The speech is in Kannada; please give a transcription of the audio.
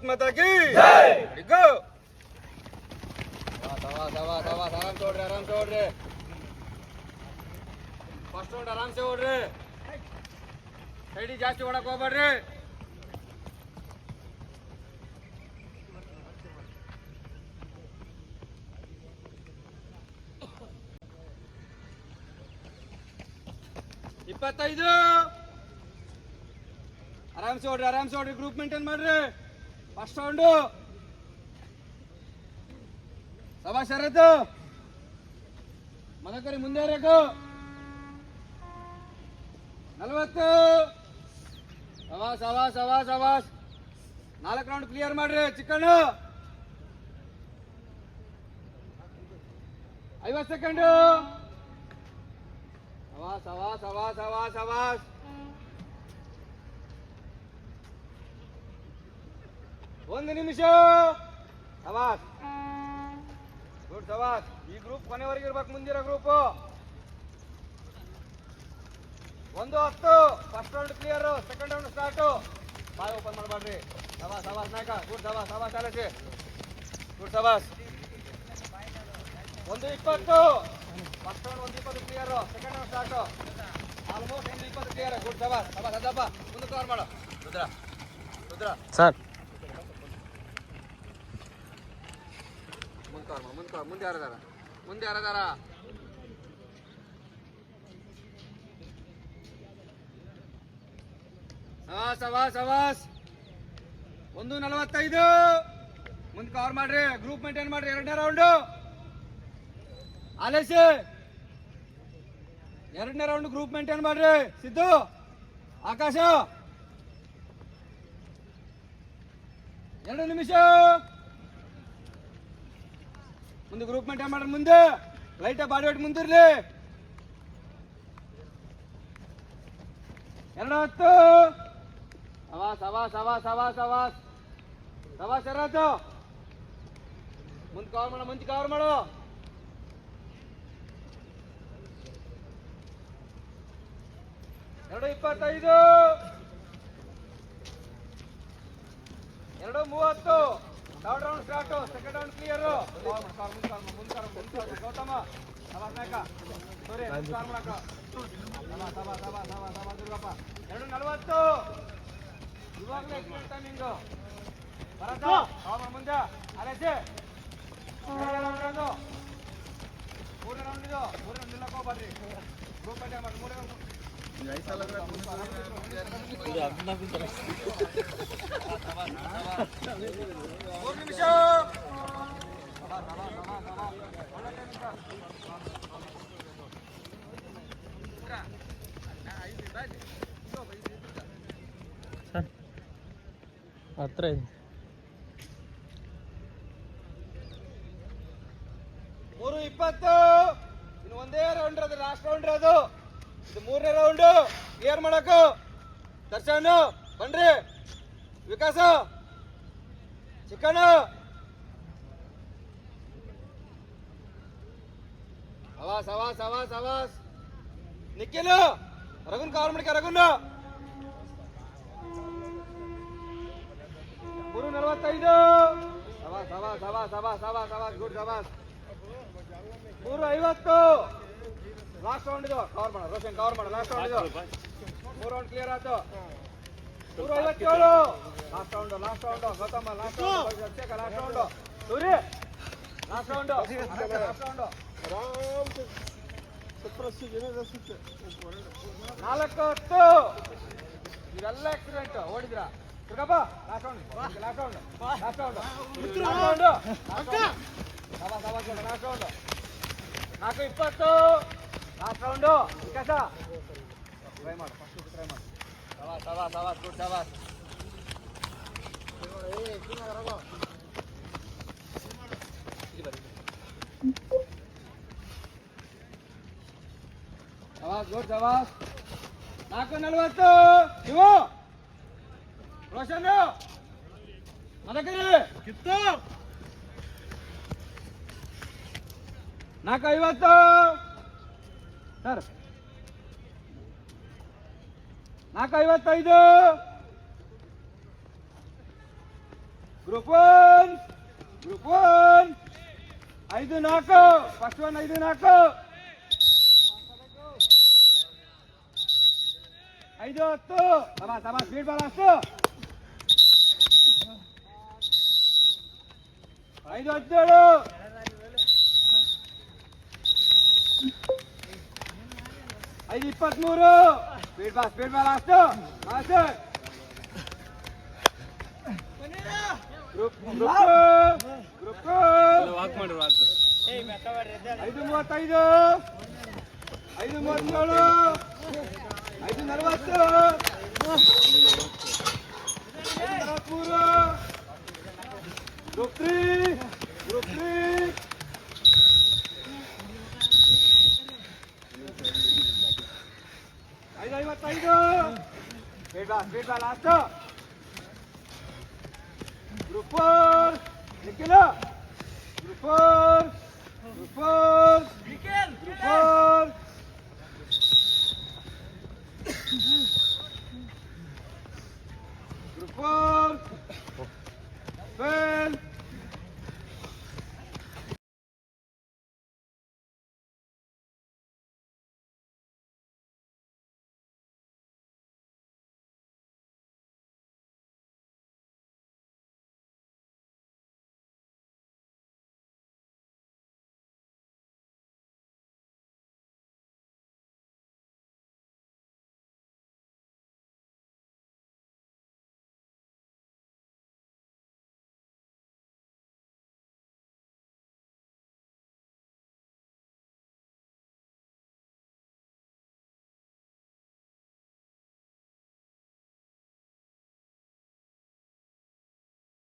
माता की जय। गो आराम से ओढ़ रहे फर्स्ट रौंड आराम से ओढ़ रहे सैडी जास्ती ओढ़क होगबेड्री इप्पತ್ತೈದು आराम से ओढ़ ग्रुप मेंटेन माड्री फर्स्ट रौंड सभा शरत मदकरी ಮುಂದೆ ರೇಖು 40 ಸವಾಸ್ 4 ರೌಂಡ್ ಕ್ಲಿಯರ್ ಮಾಡ್ರಿ ಚಿಕ್ಕಣ್ಣ 50 ಸೆಕೆಂಡ್ ಸವಾಸ್ 1 ನಿಮಿಷ ಸವಾಸ್ ಗುಡ್ ಸವಾಸ್ ಈ ಗ್ರೂಪ್ ಕೊನೆವರೆಗೆ ಇರಬೇಕು ಮುಂದಿರೋ group 1-10 first round clear second round start ಬಾಯ್ ಓಪನ್ ಮಾಡಬೇಡ್ರಿ ಸವಾಸ್ ನಾಯಕ ಗುಡ್ ಸವಾಸ್ ಆಲಸಿ ಗುಡ್ ಸವಾಸ್ 1-20 first round 1-20 clear second round start almost 1-20 clear good ಸವಾಸ್ ಅದಪ್ಪ ಮುಂದೆ ಕವರ್ ಮಾಡು ರುದ್ರ ಸರ್ ಮುಂದೆ ಯಾರದಾರ ಸವಾಸ್ 1:45 ಮುಂದೆ ಕವರ್ ಮಾಡ್ರಿ ಗ್ರೂಪ್ ಮೇಂಟೈನ್ ಮಾಡ್ರಿ ಎರಡನೇ ರೌಂಡ್ ಆಲೇಸಿ ಎರಡನೇ ರೌಂಡ್ ಗ್ರೂಪ್ ಮೇಂಟೈನ್ ಮಾಡ್ರಿ ಸಿದ್ದು ಆಕಾಶ 2 ನಿಮಿಷ ಮುಂದೆ ಗ್ರೂಪ್ ಮೇಂಟೈನ್ ಮಾಡ್ರಿ ಮುಂದೆ ಲೈಟ್ ಬಾಡಿ ವೇಟ್ ಮುಂದಿರ್ಲಿ 2:10 ಸವಾಸ್ ಶರತ್ ಮುಂದೆ ಕವರ್ ಮಾಡು 2:25 2:30 third round start second round clear Gautama ನಾಯಕ ದುರ್ಗಪ್ಪ 2:40 ಇವಾಗಲೇ ಟೈಮಿಂಗ್ ಬರತ್ತ ಮುಂದೆ ಅಲೇಸಿ 3 ರೌಂಡ್ ನಿಲ್ಲಕ್ಕೆ ಹೋಗ್ಬಾರ್ರಿ ಗ್ರೂಪ್ ಐಟಮ್ ಮಾಡಿ 3 ರೌಂಡ್ ನಿಮಿಷ ಹತ್ರ ಇದೆ 3:20 ಇನ್ನು ಒಂದೇ ರೌಂಡ್ ಅದು ಲಾಸ್ಟ್ ರೌಂಡ್ ಅದು ಇದು 3ನೇ ರೌಂಡ್ ಕ್ಲಿಯರ್ ಮಾಡಕು ದರ್ಶನ್ ಬನ್ರಿ ವಿಕಾಸ ಚಿಕ್ಕಣ್ಣ ಸವಾಸ್ ನಿಖಿಲ್ ರಘುನ್ ಕವರ್ ಮಾಡಿಕ ರಘುನ್ 3:45 ಸವಾಸ್ ಗುಡ್ ಸವಾಸ್ 3:50 ಲಾಸ್ಟ್ ರೌಂಡ್ ಇದು ಕವರ್ ಮಾಡ ರೋಷನ್ ಕವರ್ ಮಾಡ ಲಾಸ್ಟ್ ರೌಂಡ್ ಇದು 3 ರೌಂಡ್ ಕ್ಲಿಯರ್ ಆಯ್ತು 3:57 last round Gautam last round Abhishek last round Suri last round ಆರಾಮ್ ಸೆ 4:10 ಇದೆಲ್ಲ ಆಕ್ಸಿಡೆಂಟ್ ಓಡಿದ್ರ Durgappa last round 4:20 last round Vikas try ಮಾಡು ಫಸ್ಟ್ ಟ್ರೈ ಮಾಡು ಸವಾಸ್ ಗುಡ್ ಸವಾಸ್ ಗುಡ್ ಸವಾಸ್ 4:40 ನೀವು ರೋಷನ್ ಮದಕರಿ ಕಿತ್ತು 4:50 sir 4:55 group one 5-4 first one 5-4 5-10 ಸಮ ಸ್ಪೀಡ್ ಬಾಲ್ ಅಷ್ಟು 5-17 5-23 ಸ್ಪೀಡ್ ಬಾಲ್ ಅಷ್ಟು group 5-35 5-37 5-40 group 3 5-55 speed ball last group 4 ನಿಖಿಲ ಗ್ರೂಪ್ 4 ಗ್ರೂಪ್ 4